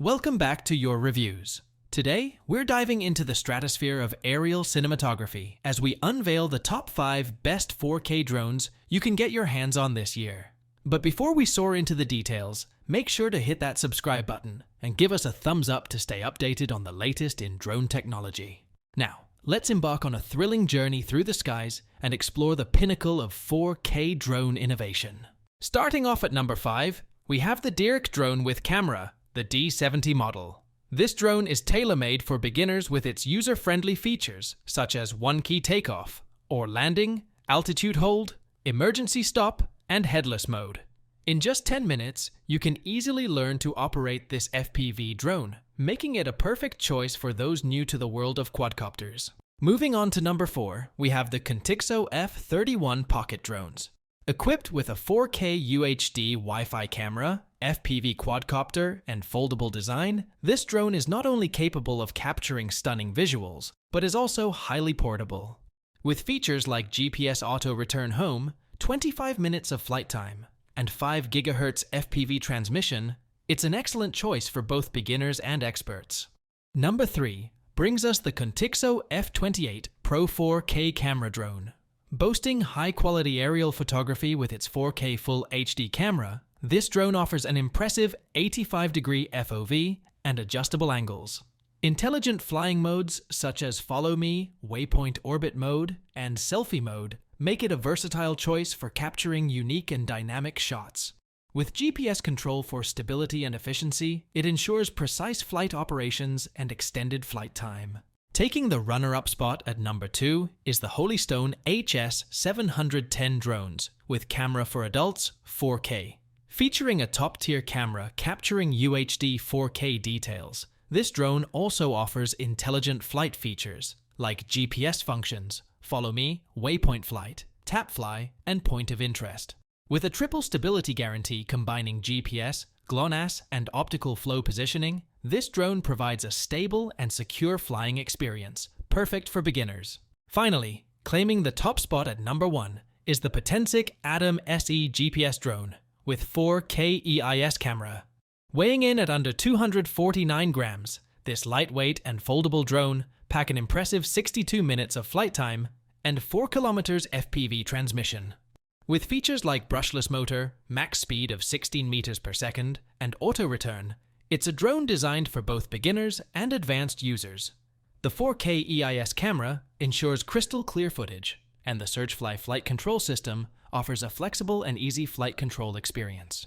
Welcome back to Your Reviews. Today, we're diving into the stratosphere of aerial cinematography as we unveil the top 5 best 4K drones you can get your hands on this year. But before we soar into the details, make sure to hit that subscribe button and give us a thumbs up to stay updated on the latest in drone technology. Now, let's embark on a thrilling journey through the skies and explore the pinnacle of 4K drone innovation. Starting off at number 5, we have the DEERC Drone with camera, the D70 model. This drone is tailor-made for beginners with its user-friendly features such as one-key takeoff, or landing, altitude hold, emergency stop, and headless mode. In just 10 minutes, you can easily learn to operate this FPV drone, making it a perfect choice for those new to the world of quadcopters. Moving on to number 4, we have the Contixo F31 pocket drones. Equipped with a 4K UHD Wi-Fi camera, FPV quadcopter, and foldable design, this drone is not only capable of capturing stunning visuals, but is also highly portable. With features like GPS auto return home, 25 minutes of flight time, and 5 GHz FPV transmission, it's an excellent choice for both beginners and experts. Number 3 brings us the Contixo F28 Pro 4K camera drone. Boasting high-quality aerial photography with its 4K Full HD camera, this drone offers an impressive 85-degree FOV and adjustable angles. Intelligent flying modes such as Follow Me, Waypoint Orbit Mode, and Selfie Mode make it a versatile choice for capturing unique and dynamic shots. With GPS control for stability and efficiency, it ensures precise flight operations and extended flight time. Taking the runner-up spot at number 2 is the Holystone HS710 drones with camera for adults 4K. Featuring a top-tier camera capturing UHD 4K details, this drone also offers intelligent flight features like GPS functions, Follow Me, Waypoint Flight, Tap Fly, and Point of Interest. With a triple stability guarantee combining GPS, GLONASS, and optical flow positioning, this drone provides a stable and secure flying experience, perfect for beginners. Finally, claiming the top spot at number 1 is the Potensic Atom SE GPS drone with 4K EIS camera. Weighing in at under 249 grams, this lightweight and foldable drone pack an impressive 62 minutes of flight time and 4 kilometers FPV transmission. With features like brushless motor, max speed of 16 meters per second, and auto return, it's a drone designed for both beginners and advanced users. The 4K EIS camera ensures crystal clear footage, and the Surgefly flight control system offers a flexible and easy flight control experience.